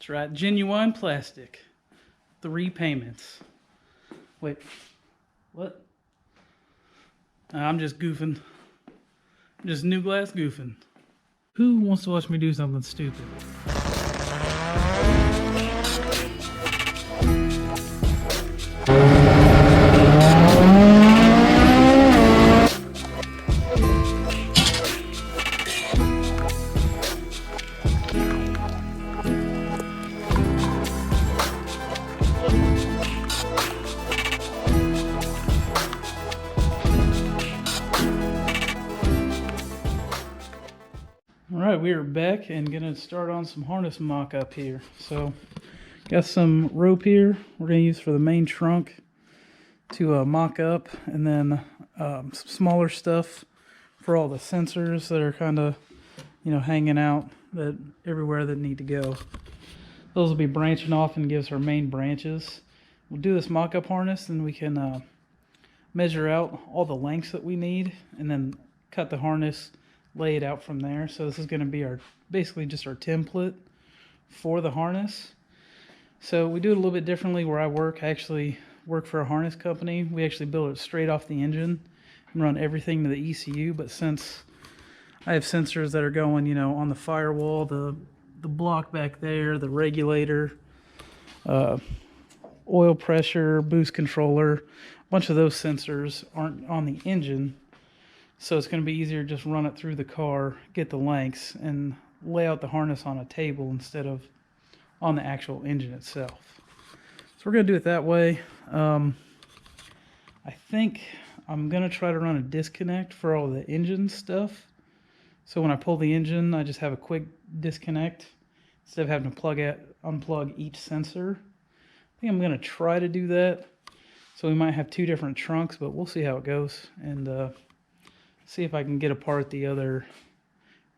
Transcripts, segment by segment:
That's right, genuine plastic. 3 payments. Wait, what? I'm just goofing. I'm just new glass goofing. Who wants to watch me do something stupid? Alright, we are back and gonna start on some harness mock-up here. So, got some rope here we're gonna use for the main trunk to mock up, and then some smaller stuff for all the sensors that are kind of, hanging out that everywhere that need to go. Those will be branching off and gives our main branches. We'll do this mock-up harness, and we can measure out all the lengths that we need, and then cut the harness, lay it out from there. So this is going to be basically just our template for the harness. So we do it a little bit differently where I work. I actually work for a harness company. We actually build it straight off the engine and run everything to the ECU. But since I have sensors that are going, on the firewall, the block back there, the regulator, oil pressure, boost controller, a bunch of those sensors aren't on the engine. So it's going to be easier to just run it through the car, get the lengths, and lay out the harness on a table instead of on the actual engine itself. So we're going to do it that way. I think I'm going to try to run a disconnect for all the engine stuff. So when I pull the engine, I just have a quick disconnect instead of having to unplug each sensor. I think I'm going to try to do that. So we might have 2 different trunks, but we'll see how it goes. And see if I can get apart the other.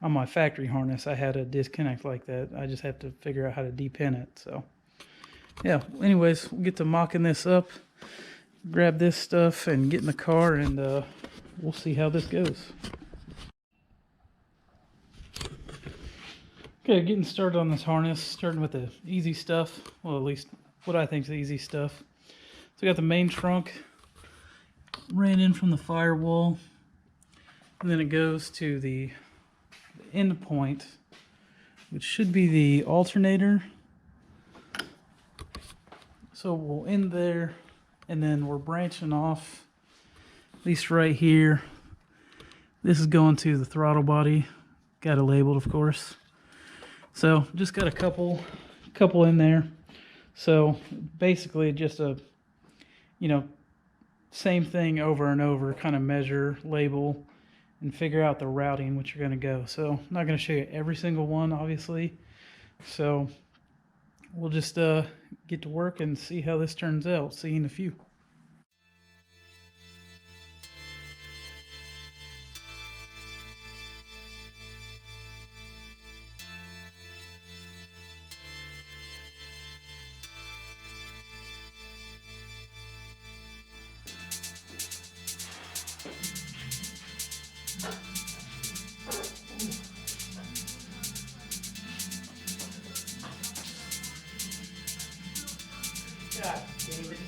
On my factory harness, I had a disconnect like that. I just have to figure out how to depin it. So yeah, anyways, we'll get to mocking this up, grab this stuff and get in the car, and we'll see how this goes. Okay, getting started on this harness, starting with the easy stuff. Well, at least what I think is the easy stuff. So we got the main trunk, ran in from the firewall. And then it goes to the end point, which should be the alternator. So we'll end there, and then we're branching off, at least right here. This is going to the throttle body. Got it labeled, of course. So just got a couple in there. So basically just a, same thing over and over, kind of measure, label, and figure out the routing which you're going to go. So I'm not going to show you every single one, obviously. So we'll just get to work and see how this turns out. See you in a few. God, David.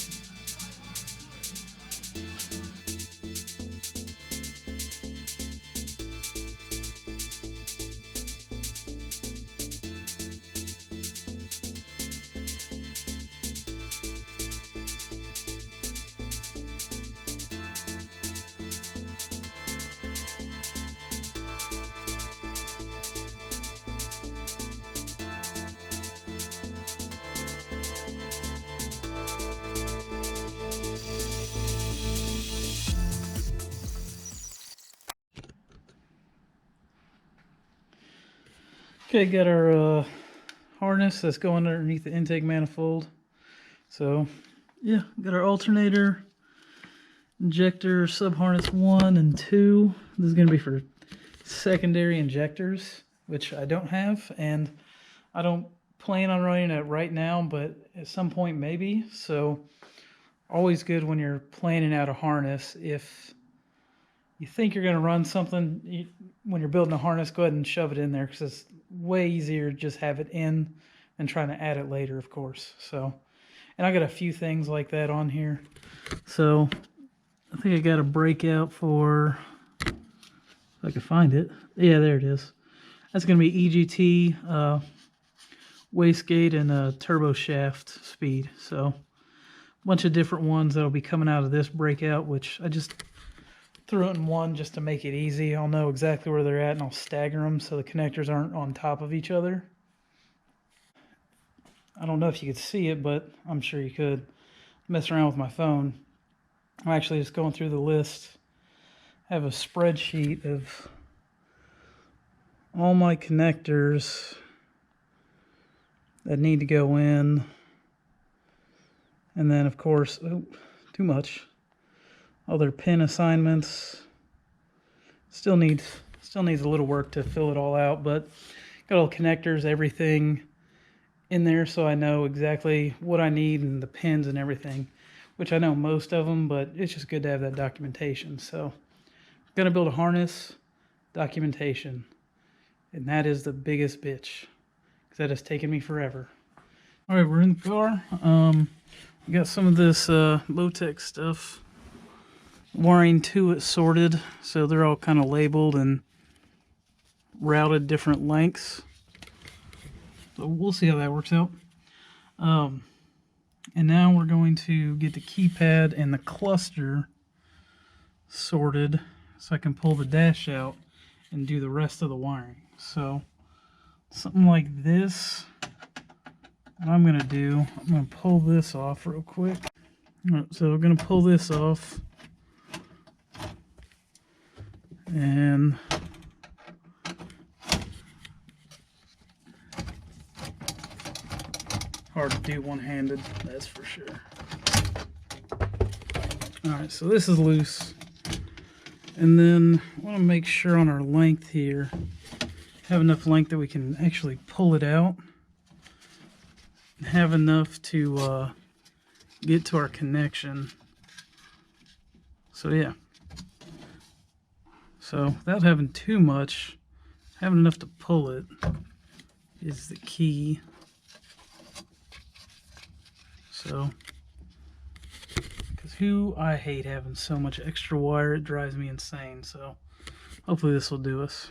Okay, got our harness that's going underneath the intake manifold. So yeah, got our alternator, injector, sub harness 1 and 2. This is going to be for secondary injectors, which I don't have, and I don't plan on running it right now, but at some point maybe. So always good when you're planning out a harness. If you think you're going to run something, when you're building a harness, go ahead and shove it in there, because it's way easier to just have it in and trying to add it later, of course. So, and I got a few things like that on here. So I think I got a breakout for, if I can find it. Yeah, there it is. That's going to be EGT, wastegate, and turbo shaft speed. So a bunch of different ones that'll be coming out of this breakout, which I just threw it in one just to make it easy. I'll know exactly where they're at, and I'll stagger them so the connectors aren't on top of each other. I don't know if you could see it, but I'm sure you could. Mess around with my phone. I'm actually just going through the list. I have a spreadsheet of all my connectors that need to go in. And then, of course, oh, too much. Other pin assignments. Still needs a little work to fill it all out, but got all the connectors, everything in there, so I know exactly what I need and the pins and everything, which I know most of them, but it's just good to have that documentation. So I'm gonna build a harness, documentation, and that is the biggest bitch, because that has taken me forever. All right, we're in the car. We got some of this low-tech stuff, wiring to it sorted, so they're all kind of labeled and routed different lengths. So we'll see how that works out. And now we're going to get the keypad and the cluster sorted so I can pull the dash out and do the rest of the wiring. So something like this, what I'm going to do, I'm going to pull this off real quick. All right, so we're going to pull this off. And hard to do one-handed, that's for sure. Alright, so this is loose. And then I want to make sure on our length here, have enough length that we can actually pull it out. And have enough to get to our connection. So yeah. So without having too much, having enough to pull it is the key. So, because I hate having so much extra wire, it drives me insane. So hopefully this will do us.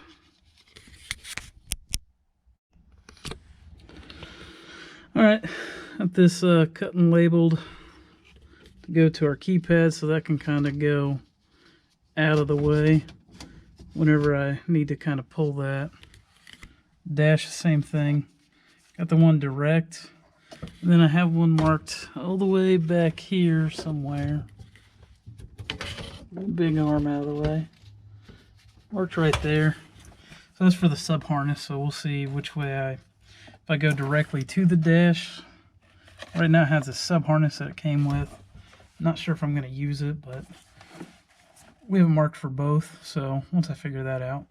Alright, got this cut and labeled to go to our keypad, so that can kind of go out of the way whenever I need to kind of pull that. Dash, the same thing. Got the one direct. And then I have one marked all the way back here somewhere. Big arm out of the way. Marked right there. So that's for the sub harness, so we'll see which way if I go directly to the dash. Right now it has a sub harness that it came with. Not sure if I'm going to use it, but we have it marked for both, so once I figure that out.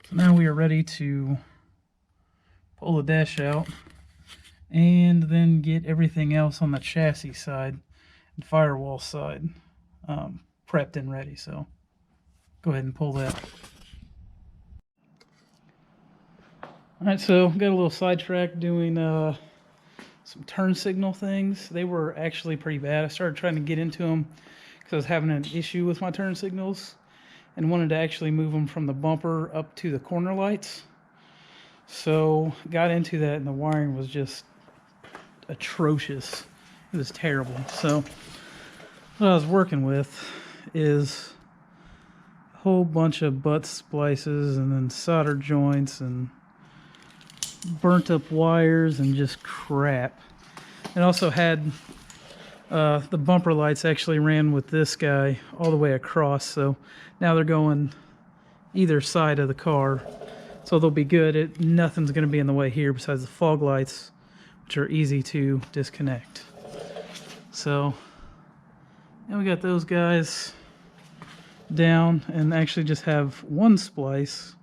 So now we are ready to pull the dash out and then get everything else on the chassis side and firewall side prepped and ready. So go ahead and pull that. Alright, so got a little sidetrack doing some turn signal things. They were actually pretty bad. I started trying to get into them because I was having an issue with my turn signals and wanted to actually move them from the bumper up to the corner lights. So got into that, and the wiring was just atrocious. It was terrible. So what I was working with is a whole bunch of butt splices and then solder joints and burnt up wires and just crap. It also had the bumper lights actually ran with this guy all the way across, so now they're going either side of the car, so they'll be good. Nothing's going to be in the way here besides the fog lights, which are easy to disconnect. So now we got those guys down and actually just have one splice.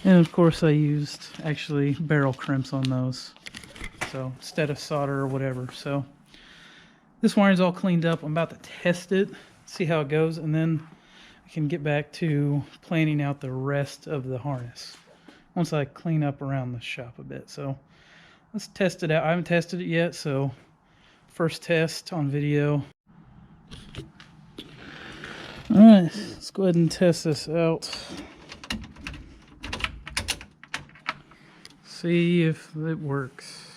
And of course I used actually barrel crimps on those, so instead of solder or whatever. So this wiring's all cleaned up. I'm about to test it, see how it goes, and then I can get back to planning out the rest of the harness once I clean up around the shop a bit. So let's test it out. I haven't tested it yet, so first test on video. All right, let's go ahead and test this out. See if it works.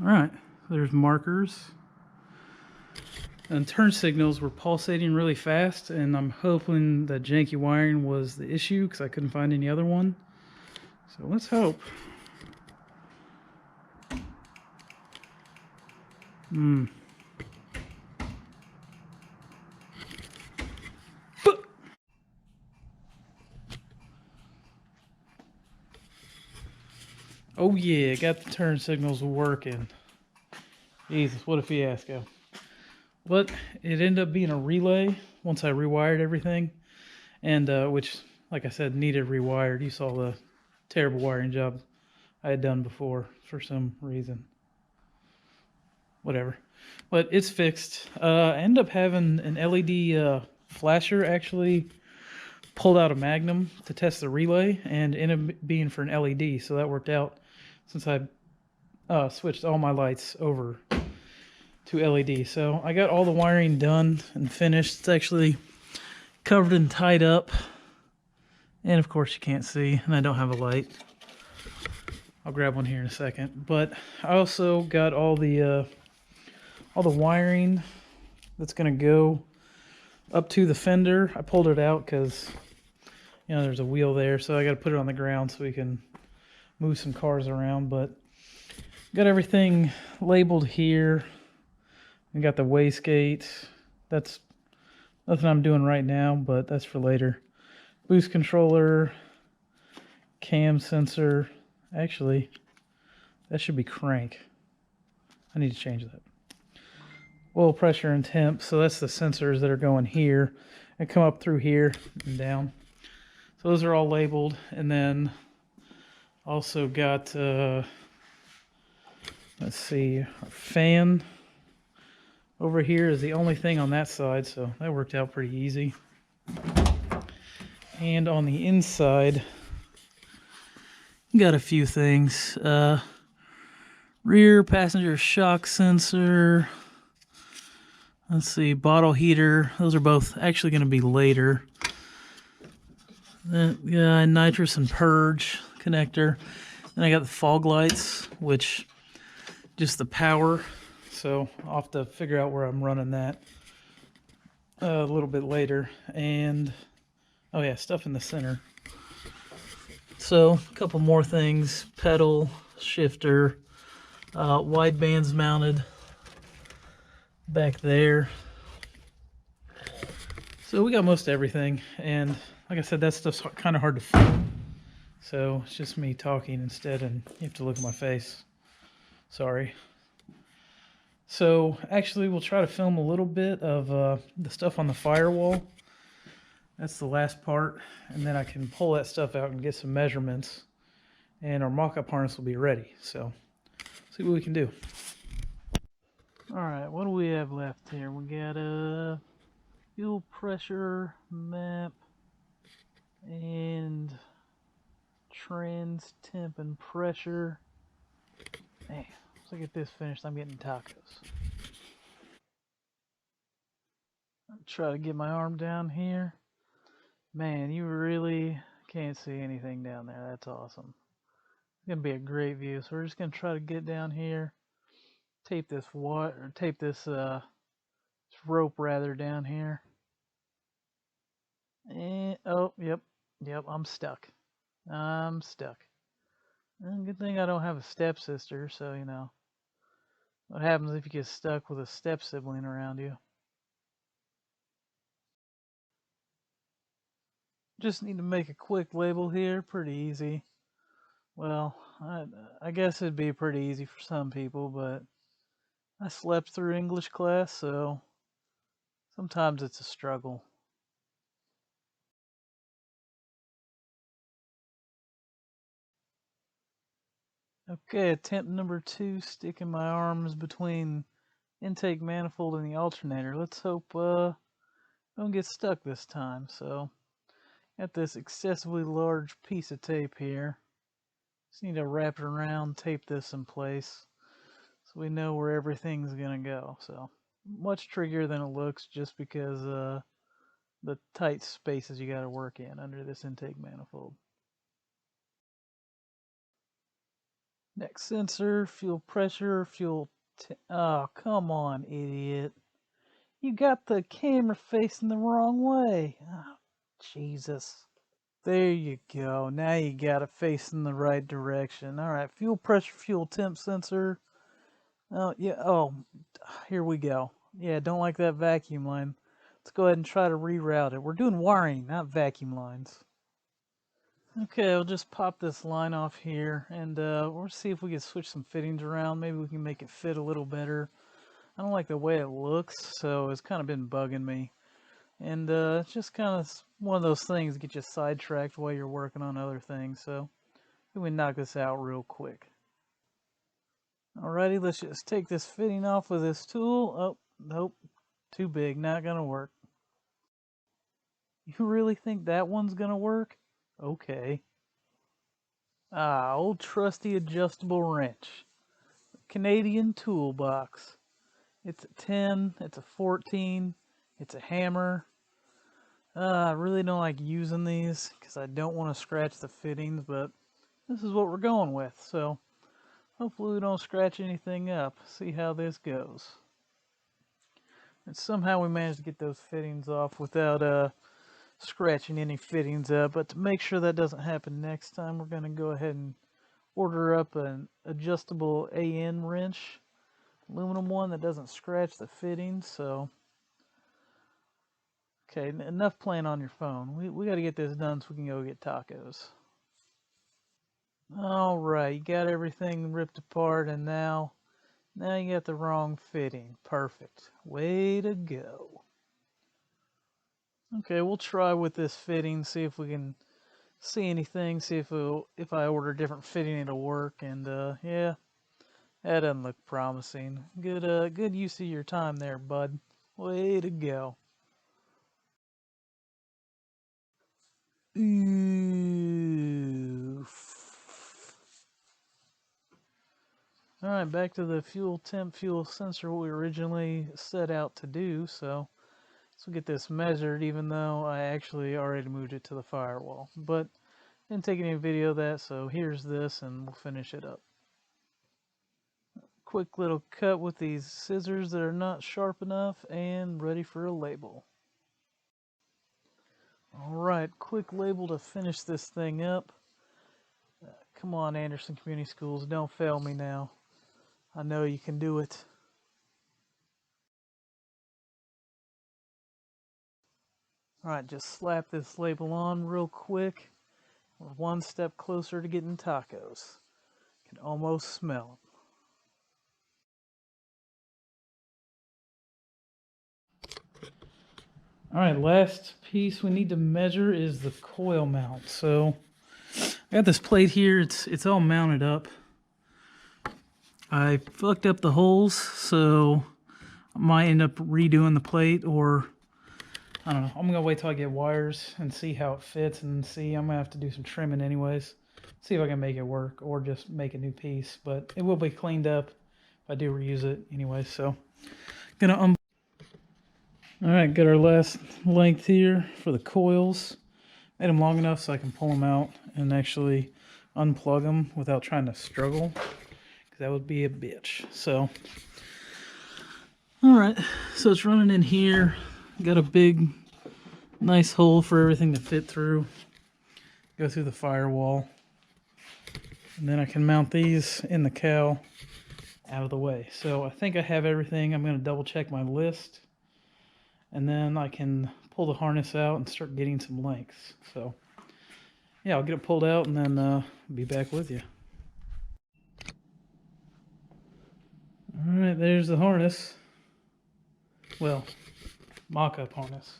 All right, there's markers. And turn signals were pulsating really fast, and I'm hoping that janky wiring was the issue because I couldn't find any other one. So let's hope. Oh yeah, got the turn signals working. Jesus, what a fiasco. But it ended up being a relay once I rewired everything, and which, like I said, needed rewired. You saw the terrible wiring job I had done before for some reason. Whatever. But it's fixed. I ended up having an LED flasher actually pulled out a Magnum to test the relay, and ended up being for an LED, so that worked out since I switched all my lights over to LED. So I got all the wiring done and finished. It's actually covered and tied up, and of course you can't see, and I don't have a light. I'll grab one here in a second. But I also got all the wiring that's gonna go up to the fender. I pulled it out because, you know, there's a wheel there, so I got to put it on the ground so we can move some cars around. But got everything labeled here. We got the wastegate. That's nothing I'm doing right now, but that's for later. Boost controller, cam sensor. Actually, that should be crank. I need to change that. Oil pressure and temp. So that's the sensors that are going here and come up through here and down. So those are all labeled. And then also got, let's see, our fan over here is the only thing on that side, so that worked out pretty easy. And on the inside, got a few things. Rear passenger shock sensor. Let's see, bottle heater. Those are both actually going to be later. Nitrous and purge connector. Then I got the fog lights, which just the power. So I'll have to figure out where I'm running that a little bit later. And oh yeah, stuff in the center. So a couple more things: pedal, shifter, wide bands mounted back there. So we got most everything, and like I said, that stuff's kind of hard to film, so it's just me talking instead, and you have to look at my face. Sorry. So actually we'll try to film a little bit of the stuff on the firewall. That's the last part, and then I can pull that stuff out and get some measurements, and our mock-up harness will be ready. So see what we can do. Alright, what do we have left here? We got a fuel pressure map and trans temp and pressure. Man, once I get this finished, I'm getting tacos. I'll try to get my arm down here. Man, you really can't see anything down there. That's awesome. It's gonna be a great view. So we're just gonna try to get down here, tape this rope rather down here. And oh, yep, I'm stuck. And good thing I don't have a stepsister, so you know what happens if you get stuck with a step sibling around you. Just need to make a quick label here. Pretty easy. Well, I guess it'd be pretty easy for some people, but I slept through English class, so sometimes it's a struggle. Okay, attempt number 2, sticking my arms between intake manifold and the alternator. Let's hope I don't get stuck this time. So, got this excessively large piece of tape here. Just need to wrap it around, tape this in place so we know where everything's gonna go. So much trickier than it looks just because the tight spaces you got to work in under this intake manifold. Next sensor, fuel pressure, oh, come on, idiot. You got the camera facing the wrong way. Oh, Jesus. There you go. Now you got it facing the right direction. All right, fuel pressure, fuel temp sensor. Oh, yeah. Oh, here we go. Yeah, don't like that vacuum line. Let's go ahead and try to reroute it. We're doing wiring, not vacuum lines. Okay, I'll just pop this line off here and we'll see if we can switch some fittings around. Maybe we can make it fit a little better. I don't like the way it looks, so it's kind of been bugging me. And it's just kind of one of those things that get you sidetracked while you're working on other things. So let me knock this out real quick. Alrighty, let's just take this fitting off with this tool. Oh, nope, too big, not gonna work. You really think that one's gonna work? Okay. Ah, old trusty adjustable wrench. Canadian toolbox. It's a 10, it's a 14, it's a hammer. I really don't like using these because I don't want to scratch the fittings, but this is what we're going with. So hopefully we don't scratch anything up. See how this goes. And somehow we managed to get those fittings off without scratching any fittings up. But to make sure that doesn't happen next time, we're going to go ahead and order up an adjustable AN wrench. Aluminum one that doesn't scratch the fittings. So okay, enough playing on your phone. We got to get this done so we can go get tacos. All right, you got everything ripped apart, and now you got the wrong fitting. Perfect. Way to go. Okay, we'll try with this fitting, see if we can see anything, see if I order a different fitting it'll work. And yeah, that doesn't look promising. Good use of your time there, bud. Way to go. Oof. All right, back to the fuel temp fuel sensor we originally set out to do. So let's get this measured, even though I actually already moved it to the firewall. But didn't take any video of that, so here's this and we'll finish it up. Quick little cut with these scissors that are not sharp enough and ready for a label. Alright, quick label to finish this thing up. Come on, Anderson Community Schools, don't fail me now. I know you can do it. Alright, just slap this label on real quick. We're one step closer to getting tacos. Can almost smell them. Alright, last piece we need to measure is the coil mount. So I got this plate here, it's all mounted up. I fucked up the holes, so I might end up redoing the plate, or I don't know. I'm gonna wait till I get wires and see how it fits, and see. I'm gonna have to do some trimming anyways. See if I can make it work, or just make a new piece. But it will be cleaned up if I do reuse it anyway. So gonna all right, got our last length here for the coils. Made them long enough so I can pull them out and actually unplug them without trying to struggle, because that would be a bitch. So all right, so it's running in here. Got a big, nice hole for everything to fit through. Go through the firewall. And then I can mount these in the cow out of the way. So I think I have everything. I'm going to double check my list. And then I can pull the harness out and start getting some lengths. So yeah, I'll get it pulled out and then be back with you. All right, there's the harness. Well, mock-up harness.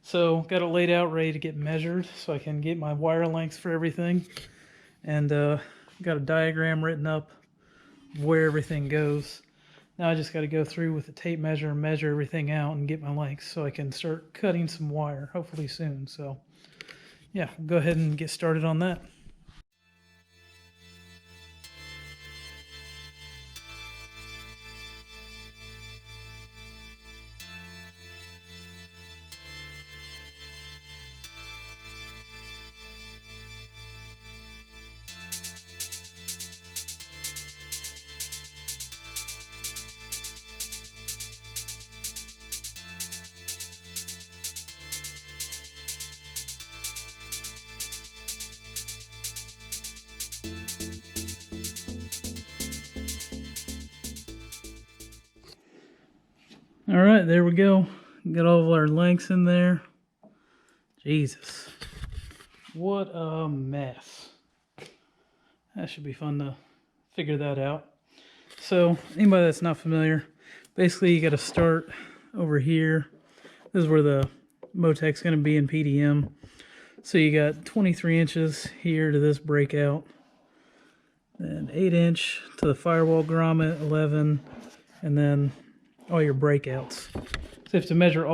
So got it laid out, ready to get measured so I can get my wire lengths for everything. And got a diagram written up of where everything goes. Now I just got to go through with the tape measure and measure everything out and get my lengths so I can start cutting some wire, hopefully soon. So yeah, go ahead and get started on that. All right, there we go. Got all of our links in there. Jesus. What a mess. That should be fun to figure that out. So, anybody that's not familiar, basically you got to start over here. This is where the Motec's going to be in PDM. So you got 23 inches here to this breakout. Then 8 inch to the firewall grommet, 11, and then all your breakouts. So you have to measure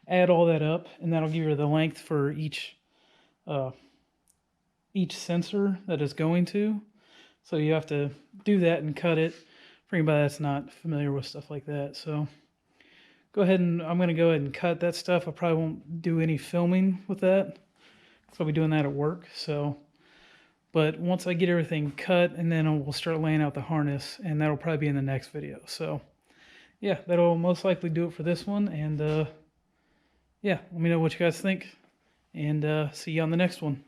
add all that up, and that'll give you the length for each sensor that it's going to. So you have to do that and cut it for anybody that's not familiar with stuff like that. So I'm going to go ahead and cut that stuff. I probably won't do any filming with that, because I'll be doing that at work. So, but once I get everything cut, and then we'll start laying out the harness, and that'll probably be in the next video. So yeah, that'll most likely do it for this one. And yeah, let me know what you guys think, and see you on the next one.